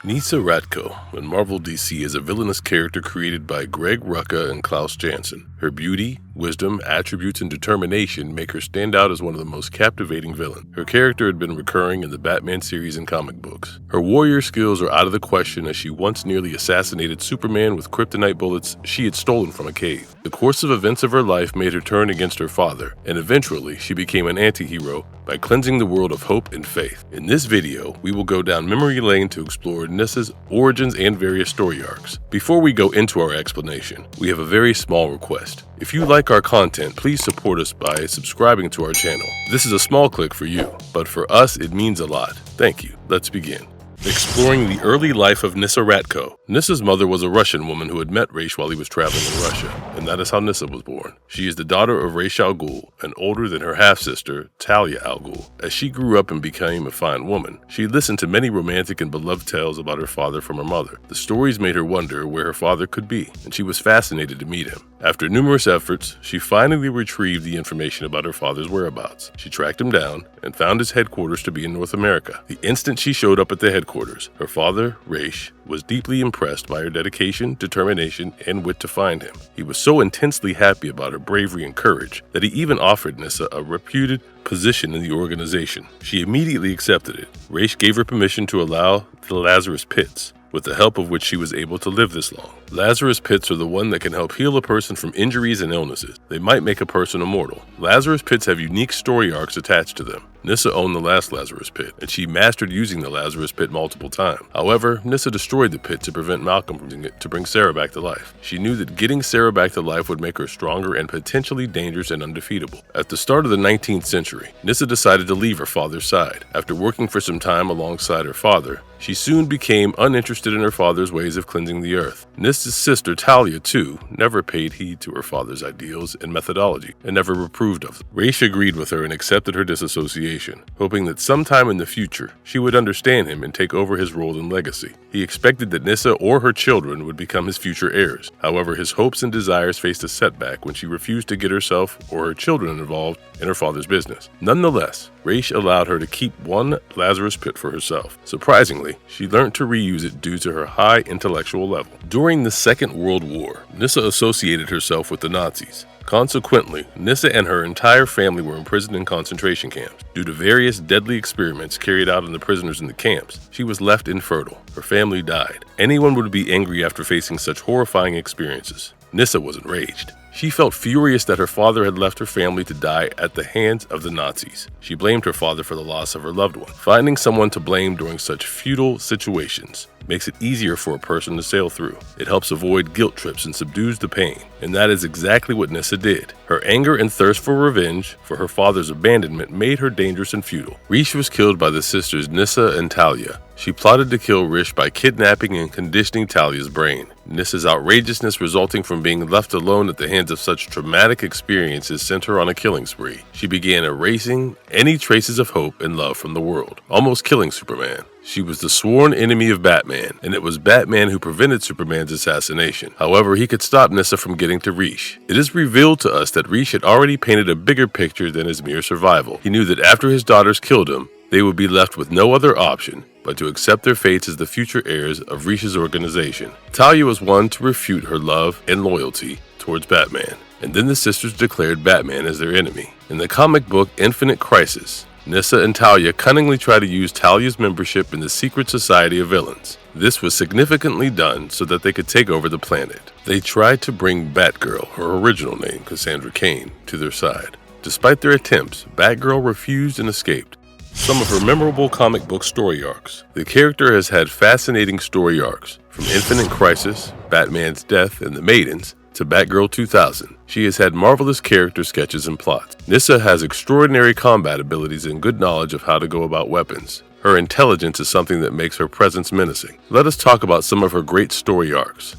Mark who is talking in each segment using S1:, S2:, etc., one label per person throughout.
S1: Nyssa Raatko in Marvel DC is a villainous character created by Greg Rucka and Klaus Janson. Her beauty, wisdom, attributes, and determination make her stand out as one of the most captivating villains. Her character had been recurring in the Batman series and comic books. Her warrior skills are out of the question as she once nearly assassinated Superman with kryptonite bullets she had stolen from a cave. The course of events of her life made her turn against her father, and eventually she became an anti-hero by cleansing the world of hope and faith. In this video, we will go down memory lane to explore Nyssa's origins and various story arcs. Before we go into our explanation, we have a very small request. If you like our content, please support us by subscribing to our channel. This is a small click for you, but for us it means a lot. Thank you. Let's begin. Exploring the early life of Nyssa Raatko. Nyssa's mother was a Russian woman who had met Raish while he was traveling in Russia, and that is how Nyssa was born. She is the daughter of Ra's al Ghul, and older than her half-sister, Talia al Ghul. As she grew up and became a fine woman, she listened to many romantic and beloved tales about her father from her mother. The stories made her wonder where her father could be, and she was fascinated to meet him. After numerous efforts, she finally retrieved the information about her father's whereabouts. She tracked him down and found his headquarters to be in North America. The instant she showed up at the headquarters, her father, Raish, was deeply impressed by her dedication, determination, and wit to find him. He was so intensely happy about her bravery and courage that he even offered Nyssa a reputed position in the organization. She immediately accepted it. Raish gave her permission to allow the Lazarus Pits, with the help of which she was able to live this long. Lazarus Pits are the one that can help heal a person from injuries and illnesses. They might make a person immortal. Lazarus Pits have unique story arcs attached to them. Nyssa owned the last Lazarus Pit, and she mastered using the Lazarus Pit multiple times. However, Nyssa destroyed the pit to prevent Malcolm from using it to bring Sarah back to life. She knew that getting Sarah back to life would make her stronger and potentially dangerous and undefeatable. At the start of the 19th century, Nyssa decided to leave her father's side. After working for some time alongside her father, she soon became uninterested in her father's ways of cleansing the earth. Nyssa's sister, Talia, too, never paid heed to her father's ideals and methodology, and never approved of them. Raish agreed with her and accepted her disassociation, hoping that sometime in the future, she would understand him and take over his role and legacy. He expected that Nyssa or her children would become his future heirs. However, his hopes and desires faced a setback when she refused to get herself or her children involved in her father's business. Nonetheless, Raish allowed her to keep one Lazarus Pit for herself. Surprisingly, she learned to reuse it due to her high intellectual level. During the Second World War, Nyssa associated herself with the Nazis. Consequently, Nyssa and her entire family were imprisoned in concentration camps. Due to various deadly experiments carried out on the prisoners in the camps, she was left infertile. Her family died. Anyone would be angry after facing such horrifying experiences. Nyssa was enraged. She felt furious that her father had left her family to die at the hands of the Nazis. She blamed her father for the loss of her loved one. Finding someone to blame during such futile situations makes it easier for a person to sail through. It helps avoid guilt trips and subdues the pain. And that is exactly what Nyssa did. Her anger and thirst for revenge for her father's abandonment made her dangerous and futile. Raish was killed by the sisters Nyssa and Talia. She plotted to kill Raish by kidnapping and conditioning Talia's brain. Nyssa's outrageousness resulting from being left alone at the hands of such traumatic experiences sent her on a killing spree. She began erasing any traces of hope and love from the world, almost killing Superman. She was the sworn enemy of Batman, and it was Batman who prevented Superman's assassination. However, he could stop Nyssa from getting to Raish. It is revealed to us that Raish had already painted a bigger picture than his mere survival. He knew that after his daughters killed him, they would be left with no other option but to accept their fates as the future heirs of Raish's organization. Talia was one to refute her love and loyalty towards Batman, and then the sisters declared Batman as their enemy. In the comic book Infinite Crisis, Nyssa and Talia cunningly try to use Talia's membership in the secret society of villains. This was significantly done so that they could take over the planet. They tried to bring Batgirl, her original name, Cassandra Cain, to their side. Despite their attempts, Batgirl refused and escaped. Some of her memorable comic book story arcs. The character has had fascinating story arcs, from Infinite Crisis, Batman's Death, and the Maidens, to Batgirl 2000. She has had marvelous character sketches and plots. Nyssa has extraordinary combat abilities and good knowledge of how to go about weapons. Her intelligence is something that makes her presence menacing. Let us talk about some of her great story arcs.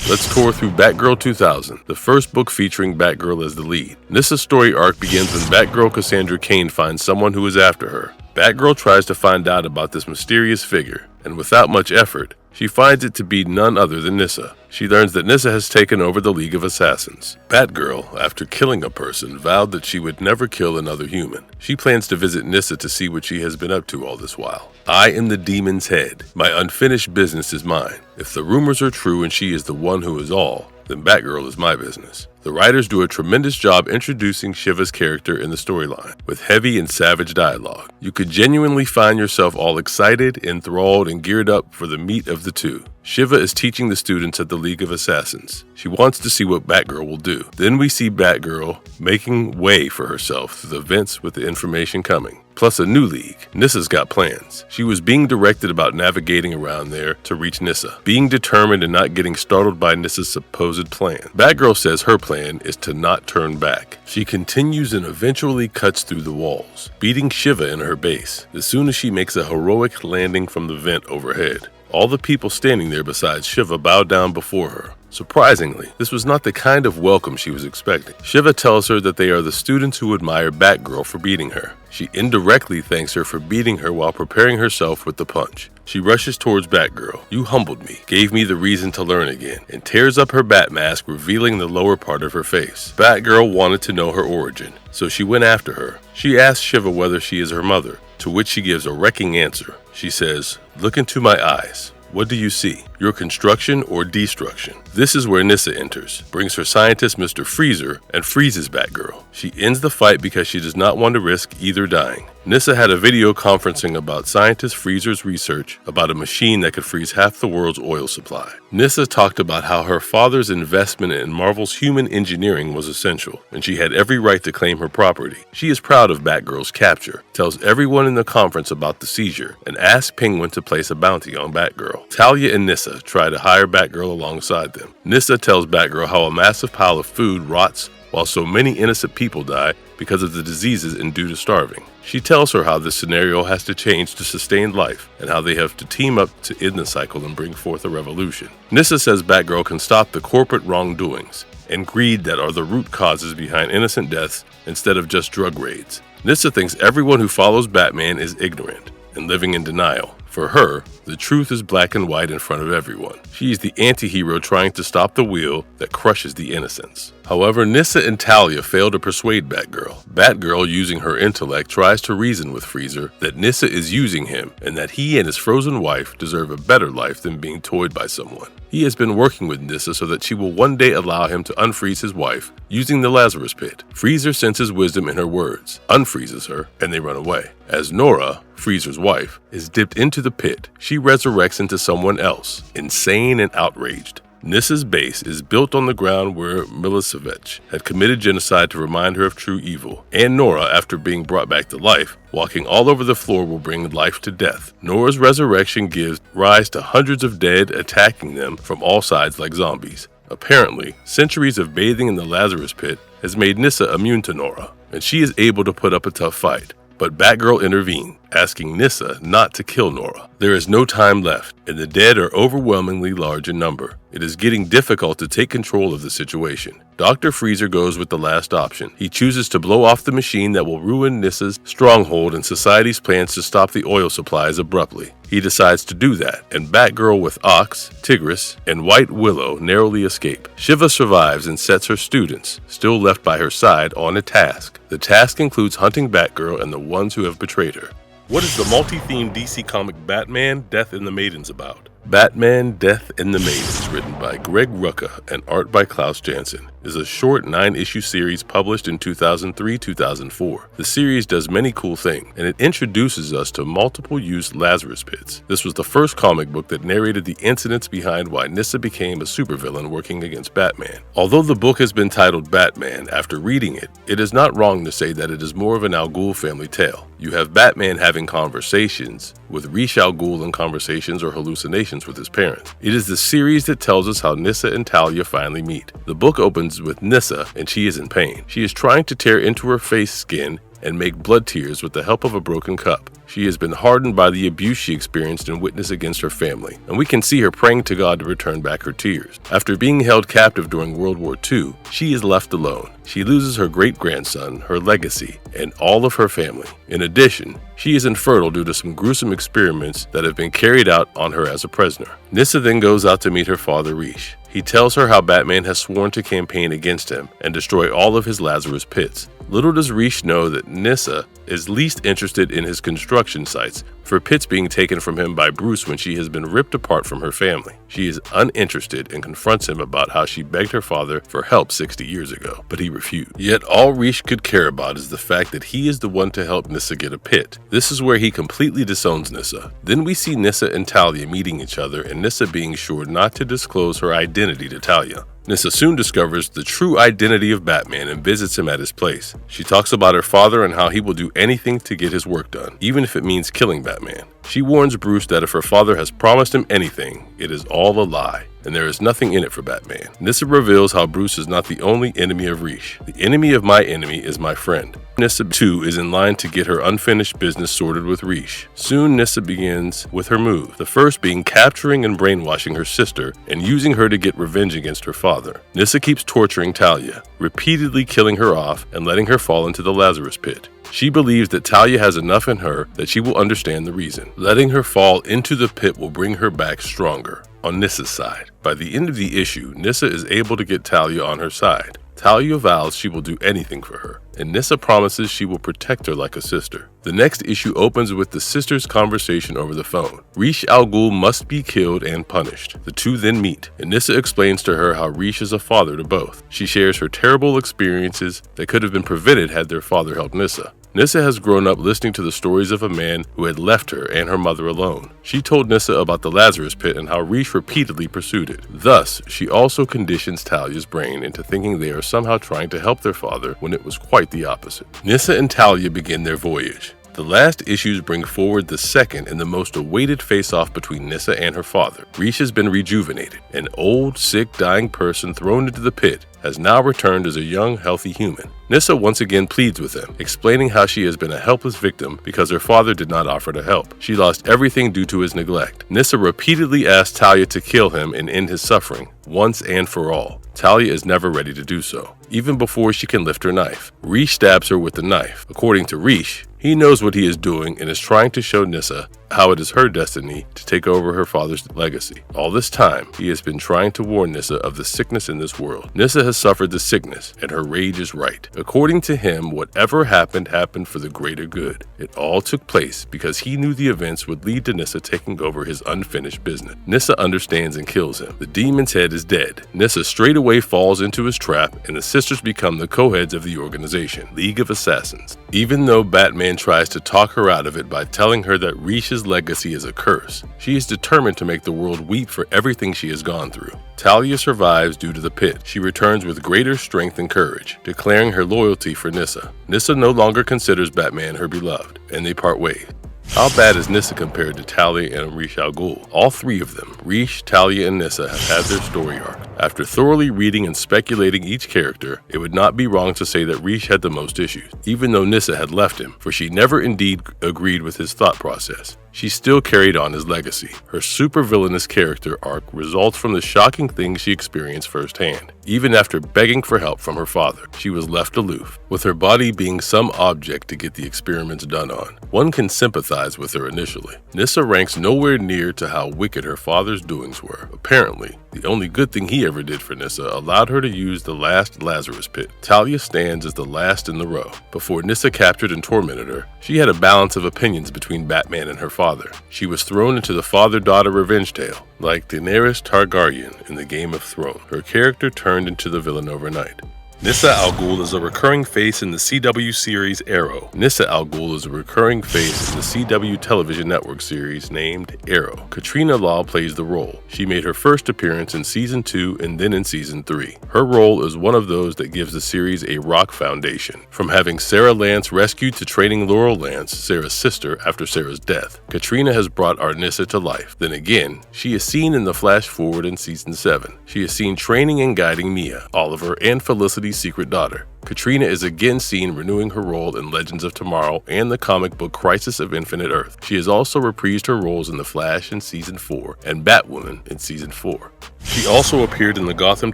S1: Let's tour through Batgirl 2000, the first book featuring Batgirl as the lead. Nyssa's story arc begins when Batgirl Cassandra Cain finds someone who is after her. Batgirl tries to find out about this mysterious figure, and without much effort, She finds it to be none other than Nyssa. She learns that Nyssa has taken over the League of Assassins. Batgirl, after killing a person, vowed that she would never kill another human. She plans to visit Nyssa to see what she has been up to all this while. I am the demon's head. My unfinished business is mine. If the rumors are true and she is the one who is all, then Batgirl is my business. The writers do a tremendous job introducing Shiva's character in the storyline, with heavy and savage dialogue. You could genuinely find yourself all excited, enthralled, and geared up for the meet of the two. Shiva is teaching the students at the League of Assassins. She wants to see what Batgirl will do. Then we see Batgirl making way for herself through the vents with the information coming. Plus a new league. Nyssa's got plans. She was being directed about navigating around there to reach Nyssa, being determined and not getting startled by Nyssa's supposed plan. Batgirl says her plan is to not turn back. She continues and eventually cuts through the walls, beating Shiva in her base. As soon as she makes a heroic landing from the vent overhead, all the people standing there besides Shiva bow down before her. Surprisingly, this was not the kind of welcome she was expecting. Shiva tells her that they are the students who admire Batgirl for beating her. She indirectly thanks her for beating her while preparing herself with the punch. She rushes towards Batgirl. "You humbled me, gave me the reason to learn again," and tears up her bat mask, revealing the lower part of her face. Batgirl wanted to know her origin, so she went after her. She asks Shiva whether she is her mother, to which she gives a wrecking answer. She says, "Look into my eyes. What do you see? Your construction or destruction?" This is where Nyssa enters, brings her scientist Mr. Freezer, and freezes Batgirl. She ends the fight because she does not want to risk either dying. Nyssa had a video conferencing about scientist Freezer's research about a machine that could freeze half the world's oil supply. Nyssa talked about how her father's investment in Marvel's human engineering was essential, and she had every right to claim her property. She is proud of Batgirl's capture, tells everyone in the conference about the seizure, and asks Penguin to place a bounty on Batgirl. Talia and Nyssa try to hire Batgirl alongside them. Nyssa tells Batgirl how a massive pile of food rots while so many innocent people die because of the diseases and due to starving. She tells her how this scenario has to change to sustain life and how they have to team up to end the cycle and bring forth a revolution. Nyssa says Batgirl can stop the corporate wrongdoings and greed that are the root causes behind innocent deaths instead of just drug raids. Nyssa thinks everyone who follows Batman is ignorant and living in denial. For her, the truth is black and white in front of everyone. She is the anti-hero trying to stop the wheel that crushes the innocents. However, Nyssa and Talia fail to persuade Batgirl. Batgirl, using her intellect, tries to reason with Freezer that Nyssa is using him and that he and his frozen wife deserve a better life than being toyed by someone. He has been working with Nyssa so that she will one day allow him to unfreeze his wife using the Lazarus Pit. Freezer senses wisdom in her words, unfreezes her, and they run away. As Nora, Freezer's wife, is dipped into the pit, she resurrects into someone else, insane and outraged. Nyssa's base is built on the ground where Milosevic had committed genocide to remind her of true evil. And Nora, after being brought back to life, walking all over the floor will bring life to death. Nora's resurrection gives rise to hundreds of dead attacking them from all sides like zombies. Apparently, centuries of bathing in the Lazarus Pit has made Nyssa immune to Nora, and she is able to put up a tough fight. But Batgirl intervened, asking Nyssa not to kill Nora. There is no time left, and the dead are overwhelmingly large in number. It is getting difficult to take control of the situation. Dr. Freezer goes with the last option. He chooses to blow off the machine that will ruin Nyssa's stronghold and society's plans to stop the oil supplies abruptly. He decides to do that, and Batgirl with Ox, Tigress, and White Willow narrowly escape. Shiva survives and sets her students, still left by her side, on a task. The task includes hunting Batgirl and the ones who have betrayed her. What is the multi-themed DC comic Batman, Death and the Maidens about? Batman, Death and the Maidens, written by Greg Rucka and art by Klaus Janson, is a short 9-issue series published in 2003-2004. The series does many cool things, and it introduces us to multiple-use Lazarus Pits. This was the first comic book that narrated the incidents behind why Nyssa became a supervillain working against Batman. Although the book has been titled Batman, after reading it, it is not wrong to say that it is more of an Al Ghul family tale. You have Batman having conversations with Ra's al Ghul in conversations or hallucinations with his parents. It is the series that tells us how Nyssa and Talia finally meet. The book opens with Nyssa, and she is in pain. She is trying to tear into her face skin and make blood tears with the help of a broken cup. She has been hardened by the abuse she experienced and witnessed against her family, and we can see her praying to God to return back her tears. After being held captive during World War II, she is left alone. She loses her great-grandson, her legacy, and all of her family. In addition, She is infertile due to some gruesome experiments that have been carried out on her as a prisoner. Nyssa then goes out to meet her father Rish. He tells her how Batman has sworn to campaign against him and destroy all of his Lazarus pits. Little does Rish know that Nyssa is least interested in his construction sites for pits being taken from him by Bruce when she has been ripped apart from her family. She is uninterested and confronts him about how she begged her father for help 60 years ago, but he refused. Yet all Rish could care about is the fact that he is the one to help Nyssa get a pit. This is where he completely disowns Nyssa. Then we see Nyssa and Talia meeting each other and Nyssa being sure not to disclose her identity to Talia. Nyssa soon discovers the true identity of Batman and visits him at his place. She talks about her father and how he will do anything to get his work done, even if it means killing Batman. She warns Bruce that if her father has promised him anything, it is all a lie, and there is nothing in it for Batman. Nyssa reveals how Bruce is not the only enemy of Rish. The enemy of my enemy is my friend. Nyssa too is in line to get her unfinished business sorted with Rish. Soon Nyssa begins with her move, the first being capturing and brainwashing her sister and using her to get revenge against her father. Nyssa keeps torturing Talia, repeatedly killing her off and letting her fall into the Lazarus pit. She believes that Talia has enough in her that she will understand the reason. Letting her fall into the pit will bring her back stronger. On Nyssa's side, by the end of the issue, Nyssa is able to get Talia on her side. Talia vows she will do anything for her, and Nyssa promises she will protect her like a sister. The next issue opens with the sisters' conversation over the phone. Rish Al Ghul must be killed and punished. The two then meet, and Nyssa explains to her how Rish is a father to both. She shares her terrible experiences that could have been prevented had their father helped Nyssa. Nyssa has grown up listening to the stories of a man who had left her and her mother alone. She told Nyssa about the Lazarus pit and how Rish repeatedly pursued it. Thus, she also conditions Talia's brain into thinking they are somehow trying to help their father when it was quite the opposite. Nyssa and Talia begin their voyage. The last issues bring forward the second and the most awaited face-off between Nyssa and her father. Rish has been rejuvenated. An old, sick, dying person thrown into the pit has now returned as a young, healthy human. Nyssa once again pleads with him, explaining how she has been a helpless victim because her father did not offer to help. She lost everything due to his neglect. Nyssa repeatedly asks Talia to kill him and end his suffering, once and for all. Talia is never ready to do so, even before she can lift her knife. Rish stabs her with the knife. According to Rish, he knows what he is doing and is trying to show Nyssa how it is her destiny to take over her father's legacy. All this time, he has been trying to warn Nyssa of the sickness in this world. Nyssa has suffered the sickness, and her rage is right. According to him, whatever happened for the greater good. It all took place because he knew the events would lead to Nyssa taking over his unfinished business. Nyssa understands and kills him. The demon's head is dead. Nyssa straight away falls into his trap, and the sisters become the co-heads of the organization, League of Assassins. Even though Batman tries to talk her out of it by telling her that Rish's legacy is a curse, she is determined to make the world weep for everything she has gone through. Talia survives due to the pit. She returns with greater strength and courage, declaring her loyalty for Nyssa. Nyssa no longer considers Batman her beloved, and they part ways. How bad is Nyssa compared to Talia and Rish Al Ghul? All three of them, Rish, Talia, and Nyssa, have had their story arc. After thoroughly reading and speculating each character, it would not be wrong to say that Rish had the most issues, even though Nyssa had left him, for she never indeed agreed with his thought process. She still carried on his legacy. Her supervillainous character arc results from the shocking things she experienced firsthand. Even after begging for help from her father, she was left aloof, with her body being some object to get the experiments done on. One can sympathize with her initially. Nyssa ranks nowhere near to how wicked her father's doings were. Apparently, the only good thing he ever did for Nyssa allowed her to use the last Lazarus pit. Talia stands as the last in the row. Before Nyssa captured and tormented her, she had a balance of opinions between Batman and her father. She was thrown into the father-daughter revenge tale, like Daenerys Targaryen in the Game of Thrones. Her character turned into the villain overnight. Nyssa Al Ghul is a recurring face in the CW series Arrow. Nyssa Al Ghul is a recurring face in the CW television network series named Arrow. Katrina Law plays the role. She made her first appearance in Season 2 and then in Season 3. Her role is one of those that gives the series a rock foundation. From having Sarah Lance rescued to training Laurel Lance, Sarah's sister, after Sarah's death, Katrina has brought our Nyssa to life. Then again, she is seen in the flash forward in Season 7. She is seen training and guiding Mia, Oliver, and Felicity's secret daughter. Katrina is again seen renewing her role in Legends of Tomorrow and the comic book Crisis of Infinite Earth. She has also reprised her roles in The Flash in Season 4 and Batwoman in Season 4. She also appeared in the Gotham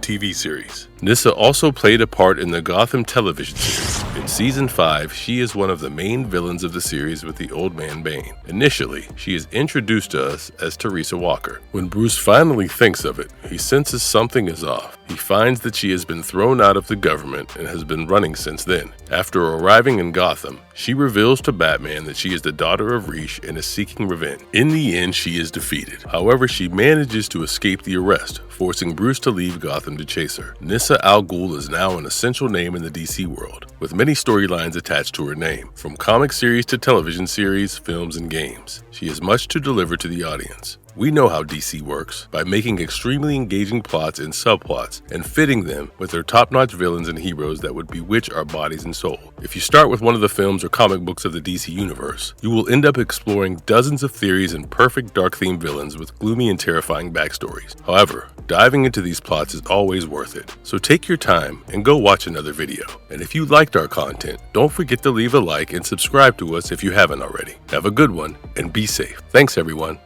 S1: TV series. Nyssa also played a part in the Gotham television series. In In Season 5, she is one of the main villains of the series with the Old Man Bane. Initially, she is introduced to us as Teresa Walker. When Bruce finally thinks of it, he senses something is off. He finds that she has been thrown out of the government and has been running since then. After arriving in Gotham, she reveals to Batman that she is the daughter of Riche and is seeking revenge. In the end, she is defeated. However, she manages to escape the arrest, forcing Bruce to leave Gotham to chase her. Nyssa Al Ghul is now an essential name in the DC world, with many storylines attached to her name, from comic series to television series, films, and games. She has much to deliver to the audience. We know how DC works, by making extremely engaging plots and subplots and fitting them with their top-notch villains and heroes that would bewitch our bodies and soul. If you start with one of the films or comic books of the DC universe, you will end up exploring dozens of theories and perfect dark-themed villains with gloomy and terrifying backstories. However, diving into these plots is always worth it. So take your time and go watch another video. And if you liked our content, don't forget to leave a like and subscribe to us if you haven't already. Have a good one and be safe. Thanks everyone.